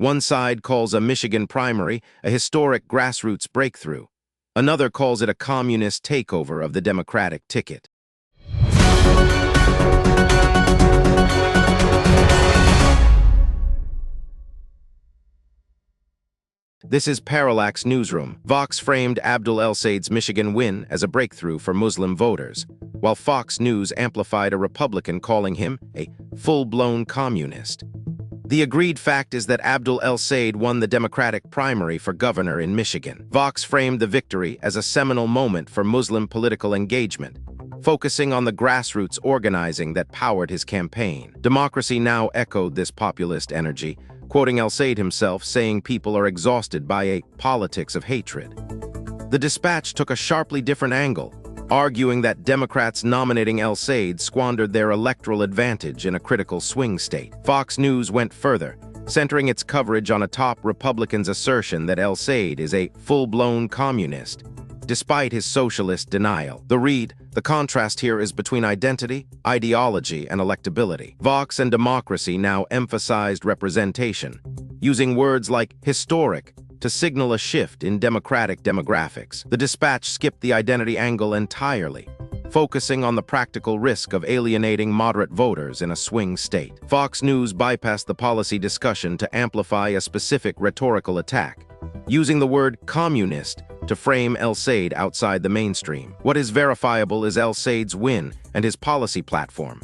One side calls a Michigan primary a historic grassroots breakthrough. Another calls it a communist takeover of the Democratic ticket. This is Parallax Newsroom. Vox framed Abdul El-Sayed's Michigan win as a breakthrough for Muslim voters, while Fox News amplified a Republican calling him a full-blown communist. The agreed fact is that Abdul El-Sayed won the Democratic primary for governor in Michigan. Vox framed the victory as a seminal moment for Muslim political engagement, focusing on the grassroots organizing that powered his campaign. Democracy Now! Echoed this populist energy, quoting El-Sayed himself, saying people are exhausted by a politics of hatred. The Dispatch took a sharply different angle, arguing that Democrats nominating El-Sayed squandered their electoral advantage in a critical swing state. Fox News went further, centering its coverage on a top Republican's assertion that El-Sayed is a full-blown communist, despite his socialist denial. The contrast here is between identity, ideology, and electability. Vox and Democracy Now! Emphasized representation, using words like historic to signal a shift in Democratic demographics. The Dispatch skipped the identity angle entirely, focusing on the practical risk of alienating moderate voters in a swing state. Fox News bypassed the policy discussion to amplify a specific rhetorical attack, using the word communist to frame El-Sayed outside the mainstream. What is verifiable is El-Sayed's win and his policy platform.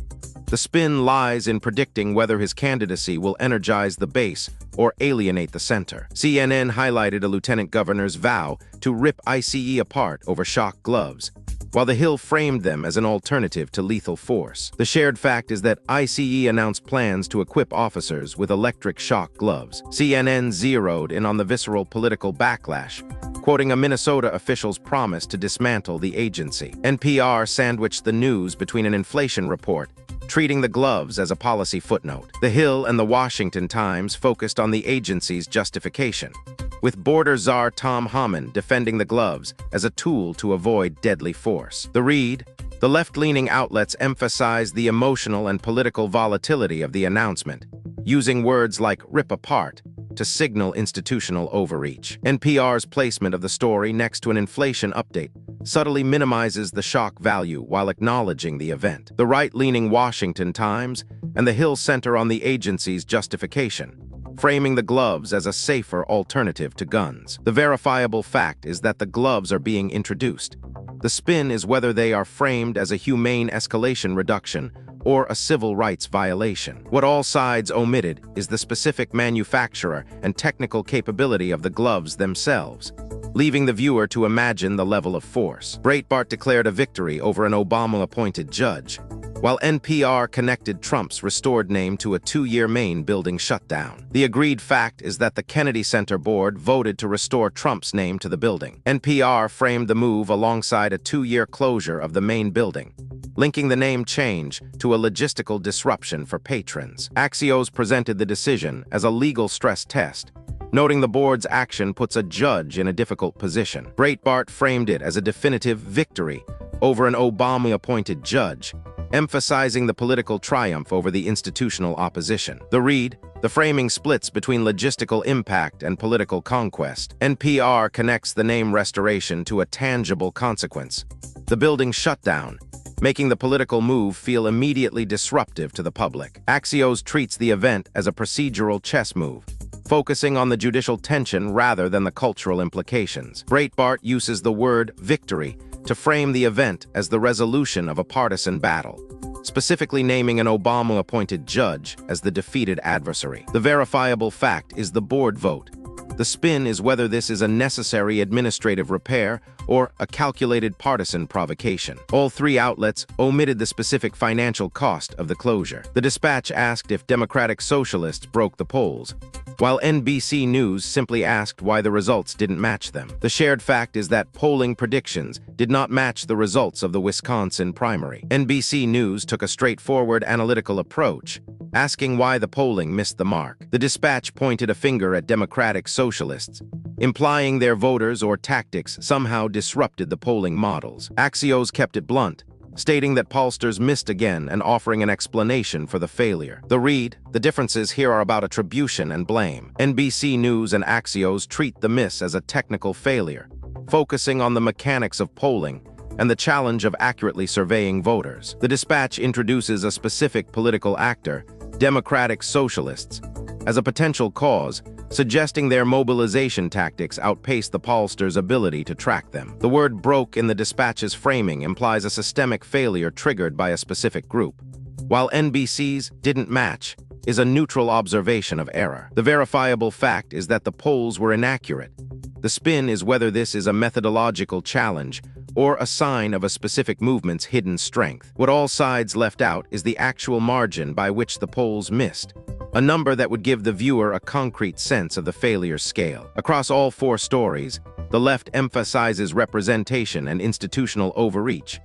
The spin lies in predicting whether his candidacy will energize the base or alienate the center. CNN highlighted a lieutenant governor's vow to rip ICE apart over shock gloves, while The Hill framed them as an alternative to lethal force. The shared fact is that ICE announced plans to equip officers with electric shock gloves. CNN zeroed in on the visceral political backlash, quoting a Minnesota official's promise to dismantle the agency. NPR sandwiched the news between an inflation report, treating the gloves as a policy footnote. The Hill and the Washington Times focused on the agency's justification, with border czar Tom Homan defending the gloves as a tool to avoid deadly force. The left-leaning outlets emphasized the emotional and political volatility of the announcement, using words like rip apart to signal institutional overreach. NPR's placement of the story next to an inflation update subtly minimizes the shock value while acknowledging the event. The right-leaning Washington Times and the Hill center on the agency's justification, framing the gloves as a safer alternative to guns. The verifiable fact is that the gloves are being introduced. The spin is whether they are framed as a humane escalation reduction or a civil rights violation. What all sides omitted is the specific manufacturer and technical capability of the gloves themselves, leaving the viewer to imagine the level of force. Breitbart declared a victory over an Obama-appointed judge, while NPR connected Trump's restored name to a 2-year Maine building shutdown. The agreed fact is that the Kennedy Center board voted to restore Trump's name to the building. NPR framed the move alongside a 2-year closure of the Maine building, linking the name change to a logistical disruption for patrons. Axios presented the decision as a legal stress test, noting the board's action puts a judge in a difficult position. Breitbart framed it as a definitive victory over an Obama-appointed judge, emphasizing the political triumph over the institutional opposition. The framing splits between logistical impact and political conquest. NPR connects the name restoration to a tangible consequence: the building shutdown, making the political move feel immediately disruptive to the public. Axios treats the event as a procedural chess move, focusing on the judicial tension rather than the cultural implications. Breitbart uses the word victory to frame the event as the resolution of a partisan battle, specifically naming an Obama-appointed judge as the defeated adversary. The verifiable fact is the board vote. The spin is whether this is a necessary administrative repair or a calculated partisan provocation. All three outlets omitted the specific financial cost of the closure. The Dispatch asked if Democratic Socialists broke the polls, while NBC News simply asked why the results didn't match them. The shared fact is that polling predictions did not match the results of the Wisconsin primary. NBC News took a straightforward analytical approach, asking why the polling missed the mark. The Dispatch pointed a finger at Democratic Socialists, implying their voters or tactics somehow disrupted the polling models. Axios kept it blunt, stating that pollsters missed again and offering an explanation for the failure. The read, the differences here are about attribution and blame. NBC News and Axios treat the miss as a technical failure, focusing on the mechanics of polling and the challenge of accurately surveying voters. The Dispatch introduces a specific political actor, Democratic Socialists, as a potential cause, suggesting their mobilization tactics outpaced the pollsters' ability to track them. The word broke in the Dispatch's framing implies a systemic failure triggered by a specific group, while NBC's didn't match is a neutral observation of error. The verifiable fact is that the polls were inaccurate. The spin is whether this is a methodological challenge or a sign of a specific movement's hidden strength. What all sides left out is the actual margin by which the polls missed, a number that would give the viewer a concrete sense of the failure scale. Across all four stories, the left emphasizes representation and institutional overreach.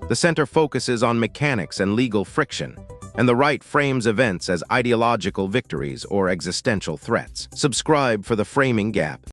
The center focuses on mechanics and legal friction, and the right frames events as ideological victories or existential threats. Subscribe for the framing gap.